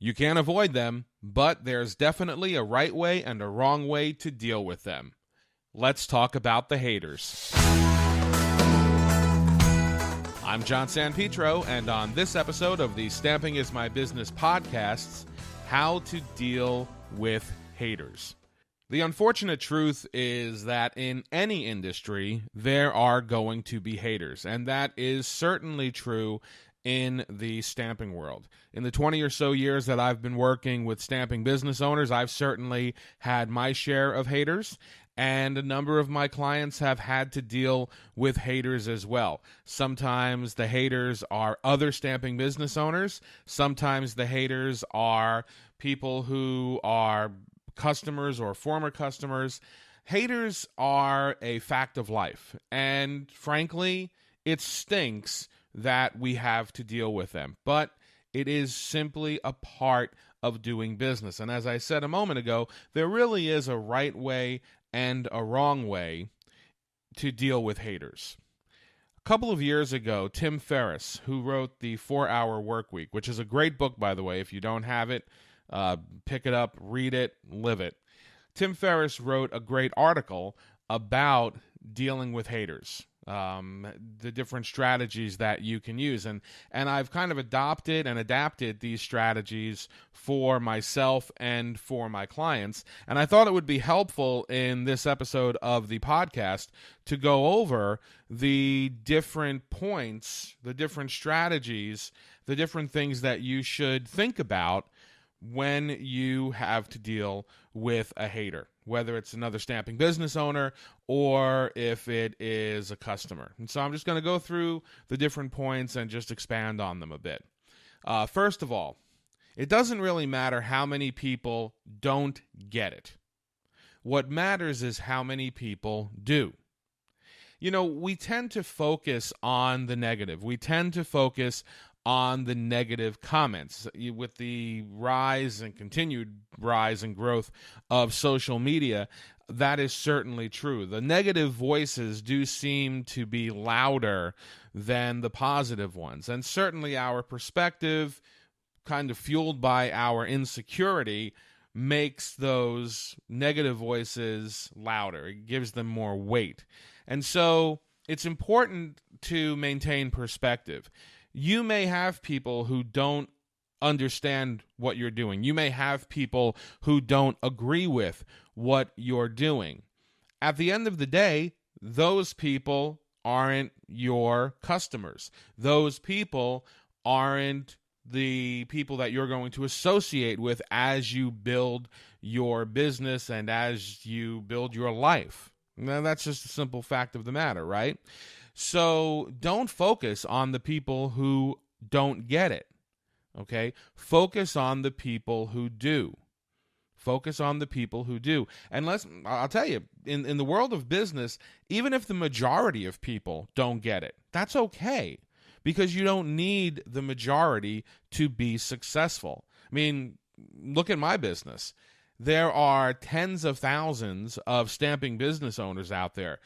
You can't avoid them, but there's definitely a right way and a wrong way to deal with them. Let's talk about the haters. I'm John Sanpetro, and on this episode of the Stamping is My Business podcasts, how to deal with haters. The unfortunate truth is that in any industry, there are going to be haters, and that is certainly true in the stamping world. In the 20 or so years that I've been working with stamping business owners, I've certainly had my share of haters, and a number of my clients have had to deal with haters as well. Sometimes the haters are other stamping business owners. Sometimes the haters are people who are customers or former customers. Haters are a fact of life, and frankly, it stinks that we have to deal with them, but it is simply a part of doing business. And as I said a moment ago, there really is a right way and a wrong way to deal with haters. A couple of years ago, Tim Ferriss, who wrote The 4-Hour Workweek, which is a great book, by the way. If you don't have it, pick it up, read it, live it. Tim Ferriss wrote a great article about dealing with haters, the different strategies that you can use. And I've kind of adopted and adapted these strategies for myself and for my clients. And I thought it would be helpful in this episode of the podcast to go over the different points, the different strategies, the different things that you should think about when you have to deal with a hater, whether it's another stamping business owner or if it is a customer. And so I'm just going to go through the different points and just expand on them a bit. First of all, it doesn't really matter how many people don't get it. What matters is how many people do. You know, we tend to focus on the negative. We tend to focus on the negative comments. With the rise and continued rise and growth of social media, that is certainly true. The negative voices do seem to be louder than the positive ones. And certainly our perspective, kind of fueled by our insecurity, makes those negative voices louder. It gives them more weight. And so it's important to maintain perspective. You may have people who don't understand what you're doing. You may have people who don't agree with what you're doing. At the end of the day, those people aren't your customers. Those people aren't the people that you're going to associate with as you build your business and as you build your life. Now, that's just a simple fact of the matter, right? So don't focus on the people who don't get it, okay? Focus on the people who do. Focus on the people who do. And I'll tell you, in the world of business, even if the majority of people don't get it, that's okay, because you don't need the majority to be successful. I mean, look at my business. There are tens of thousands of stamping business owners out there.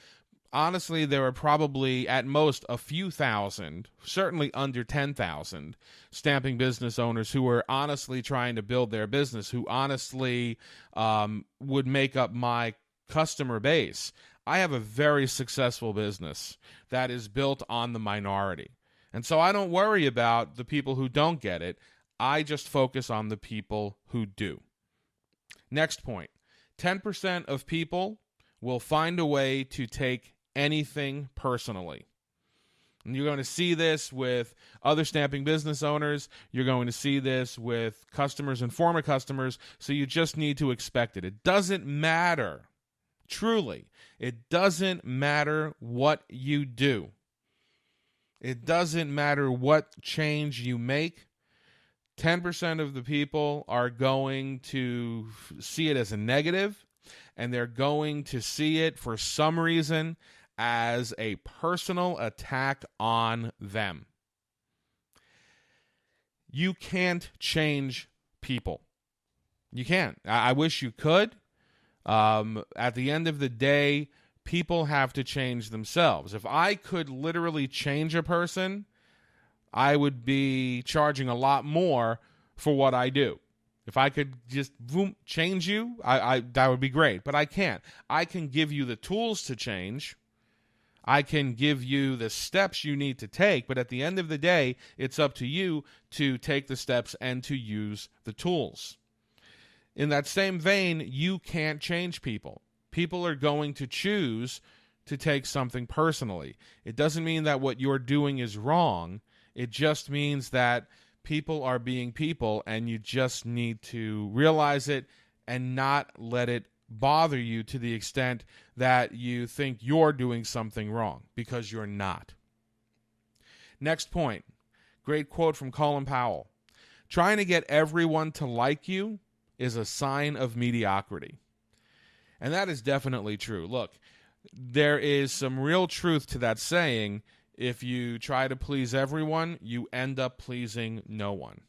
Honestly, there are probably at most a few thousand, certainly under 10,000 stamping business owners who are honestly trying to build their business, who honestly would make up my customer base. I have a very successful business that is built on the minority. And so I don't worry about the people who don't get it. I just focus on the people who do. Next point, 10% of people will find a way to take anything personally. And you're going to see this with other stamping business owners. You're going to see this with customers and former customers. So you just need to expect it. It doesn't matter. Truly, it doesn't matter what you do. It doesn't matter what change you make. 10% of the people are going to see it as a negative, and they're going to see it for some reason as a personal attack on them. You can't change people. You can't. I wish you could. At the end of the day, people have to change themselves. If I could literally change a person, I would be charging a lot more for what I do. If I could just change you, I that would be great. But I can't. I can give you the tools to change. I can give you the steps you need to take. But at the end of the day, it's up to you to take the steps and to use the tools. In that same vein, you can't change people. People are going to choose to take something personally. It doesn't mean that what you're doing is wrong. It just means that people are being people, and you just need to realize it and not let it bother you to the extent that you think you're doing something wrong, because you're not. Next point, great quote from Colin Powell. Trying to get everyone to like you is a sign of mediocrity. And that is definitely true. Look, there is some real truth to that saying. If you try to please everyone, you end up pleasing no one.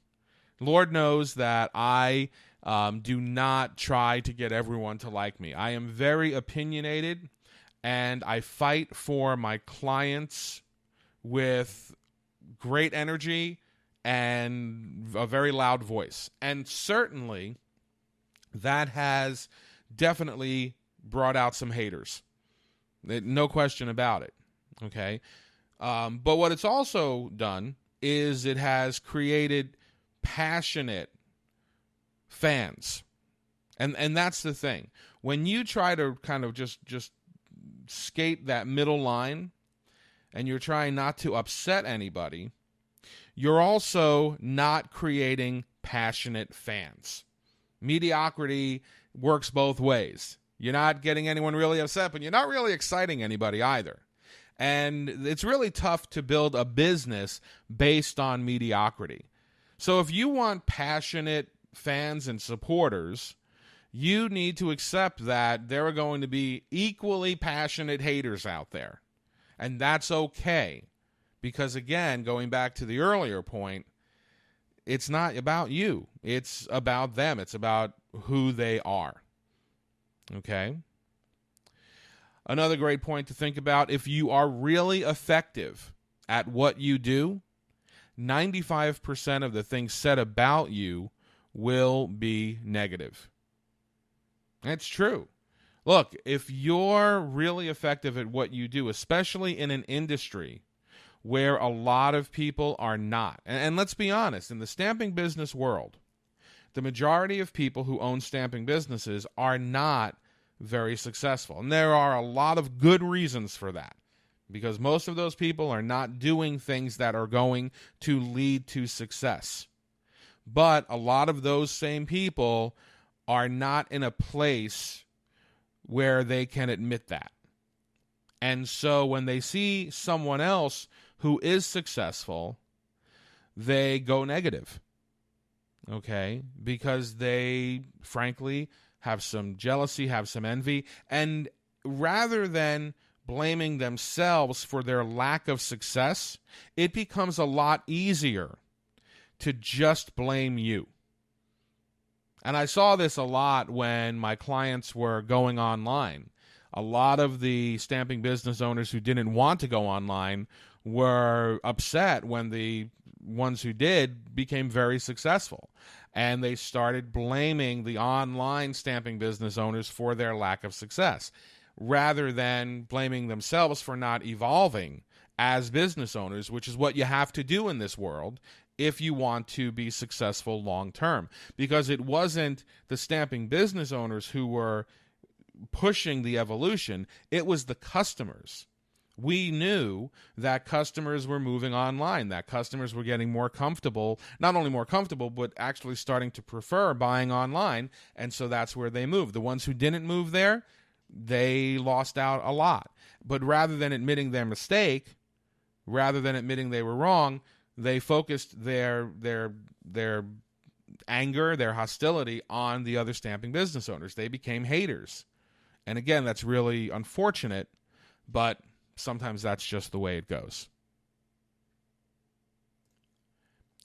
Lord knows that I do not try to get everyone to like me. I am very opinionated, and I fight for my clients with great energy and a very loud voice. And certainly that has definitely brought out some haters. No question about it. Okay? But what it's also done is it has created passionate fans. And that's the thing. When you try to kind of just skate that middle line and you're trying not to upset anybody, you're also not creating passionate fans. Mediocrity works both ways. You're not getting anyone really upset, but you're not really exciting anybody either. And it's really tough to build a business based on mediocrity. So if you want passionate fans and supporters, you need to accept that there are going to be equally passionate haters out there. And that's okay. Because again, going back to the earlier point, it's not about you. It's about them. It's about who they are. Okay? Another great point to think about, if you are really effective at what you do, 95% of the things said about you will be negative. That's true. Look, if you're really effective at what you do, especially in an industry where a lot of people are not, and let's be honest, in the stamping business world, the majority of people who own stamping businesses are not very successful. And there are a lot of good reasons for that, because most of those people are not doing things that are going to lead to success. But a lot of those same people are not in a place where they can admit that. And so when they see someone else who is successful, they go negative. Okay? Because they, frankly, have some jealousy, have some envy, and rather than blaming themselves for their lack of success, it becomes a lot easier to just blame you. And I saw this a lot when my clients were going online. A lot of the stamping business owners who didn't want to go online were upset when the ones who did became very successful. And they started blaming the online stamping business owners for their lack of success, rather than blaming themselves for not evolving as business owners, which is what you have to do in this world if you want to be successful long term. Because it wasn't the stamping business owners who were pushing the evolution, it was the customers. We knew that customers were moving online, that customers were getting more comfortable, not only more comfortable, but actually starting to prefer buying online, and so that's where they moved. The ones who didn't move there, they lost out a lot. But rather than admitting their mistake, rather than admitting they were wrong, they focused their anger, their hostility on the other stamping business owners. They became haters. And again, that's really unfortunate, but sometimes that's just the way it goes.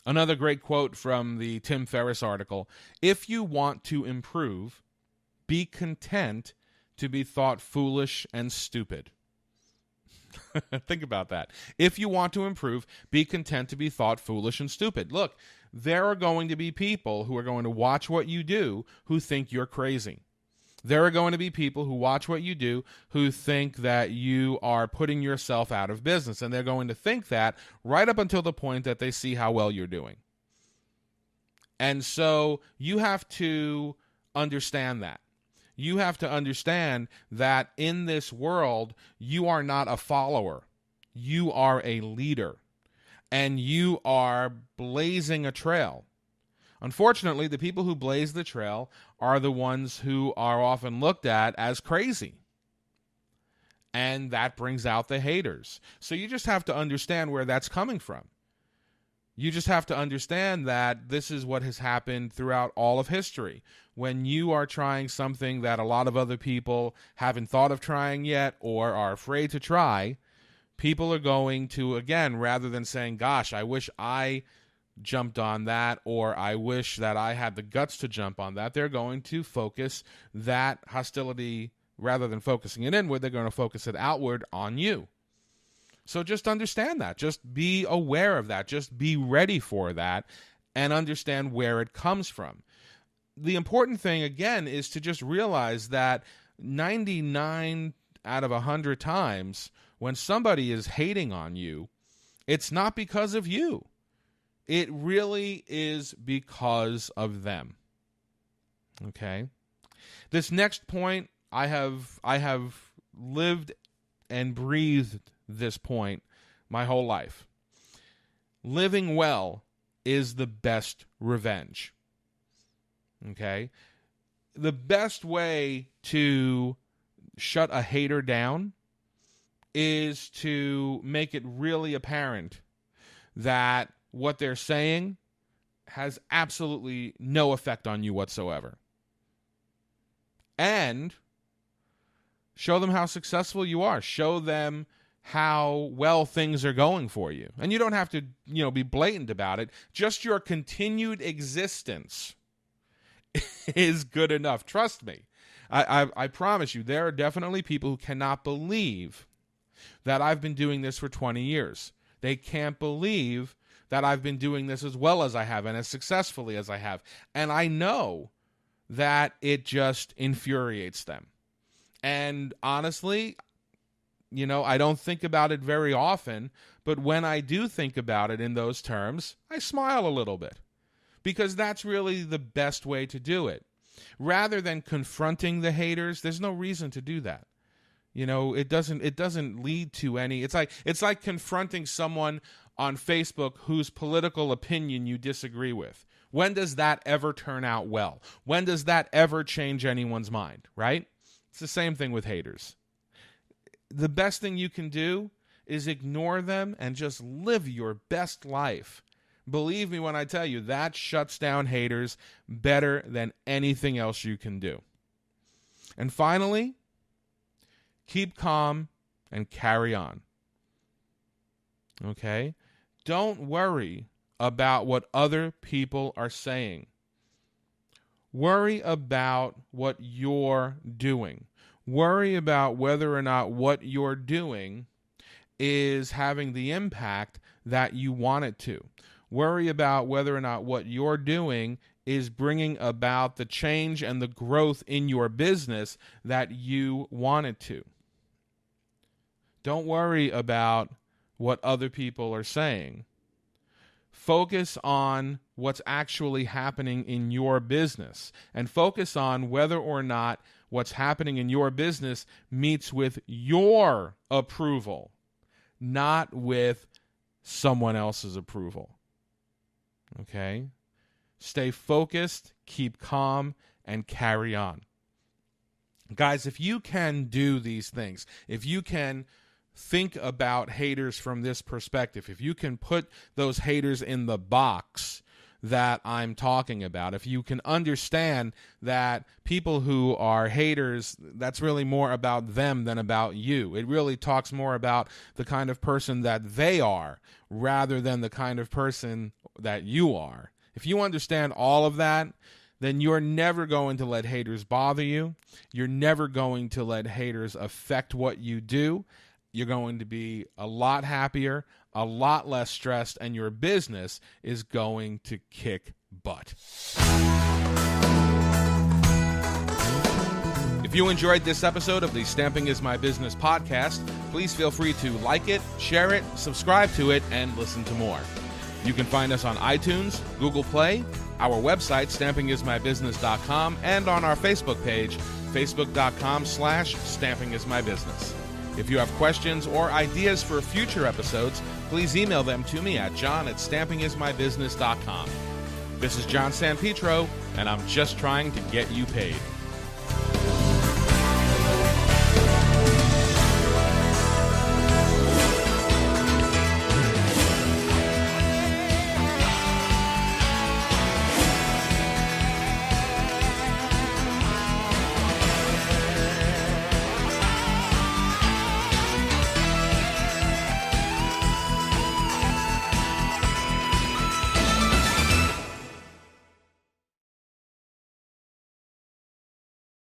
Another great quote from the Tim Ferriss article: if you want to improve, be content to be thought foolish and stupid. Think about that. If you want to improve, be content to be thought foolish and stupid. Look, there are going to be people who are going to watch what you do who think you're crazy. There are going to be people who watch what you do who think that you are putting yourself out of business, and they're going to think that right up until the point that they see how well you're doing. And so you have to understand that. You have to understand that in this world, you are not a follower. You are a leader, and you are blazing a trail. Unfortunately, the people who blaze the trail are the ones who are often looked at as crazy. And that brings out the haters. So you just have to understand where that's coming from. You just have to understand that this is what has happened throughout all of history. When you are trying something that a lot of other people haven't thought of trying yet or are afraid to try, people are going to, again, rather than saying, gosh, I wish I jumped on that, or I wish that I had the guts to jump on that, they're going to focus that hostility, rather than focusing it inward, they're going to focus it outward on you. So just understand that. Just be aware of that. Just be ready for that and understand where it comes from. The important thing, again, is to just realize that 99 out of 100 times when somebody is hating on you, it's not because of you. It really is because of them. Okay? This next point, I have lived and breathed this point my whole life. Living well is the best revenge. Okay? The best way to shut a hater down is to make it really apparent that what they're saying has absolutely no effect on you whatsoever. And show them how successful you are. Show them how well things are going for you. And you don't have to, be blatant about it. Just your continued existence is good enough. Trust me. I promise you, there are definitely people who cannot believe that I've been doing this for 20 years. They can't believe that I've been doing this as well as I have and as successfully as I have. And I know that it just infuriates them. And honestly, I don't think about it very often, but when I do think about it in those terms, I smile a little bit, because that's really the best way to do it. Rather than confronting the haters, there's no reason to do that. It doesn't lead to any. It's like confronting someone on Facebook whose political opinion you disagree with. When does that ever turn out well? When does that ever change anyone's mind, right? It's the same thing with haters. The best thing you can do is ignore them and just live your best life. Believe me when I tell you, that shuts down haters better than anything else you can do. And finally, keep calm and carry on. Okay? Don't worry about what other people are saying. Worry about what you're doing. Worry about whether or not what you're doing is having the impact that you want it to. Worry about whether or not what you're doing is bringing about the change and the growth in your business that you want it to. Don't worry about what other people are saying. Focus on what's actually happening in your business, and focus on whether or not what's happening in your business meets with your approval, not with someone else's approval. Okay? Stay focused, keep calm, and carry on. Guys, if you can do these things, if you can think about haters from this perspective, if you can put those haters in the box that I'm talking about, if you can understand that people who are haters, that's really more about them than about you. It really talks more about the kind of person that they are rather than the kind of person that you are. If you understand all of that, then you're never going to let haters bother you. You're never going to let haters affect what you do. You're going to be a lot happier, a lot less stressed, and your business is going to kick butt. If you enjoyed this episode of the Stamping is My Business podcast, please feel free to like it, share it, subscribe to it, and listen to more. You can find us on iTunes, Google Play, our website, stampingismybusiness.com, and on our Facebook page, facebook.com/stampingismybusiness. If you have questions or ideas for future episodes, please email them to me at john@stampingismybusiness.com. This is John San Pietro, and I'm just trying to get you paid.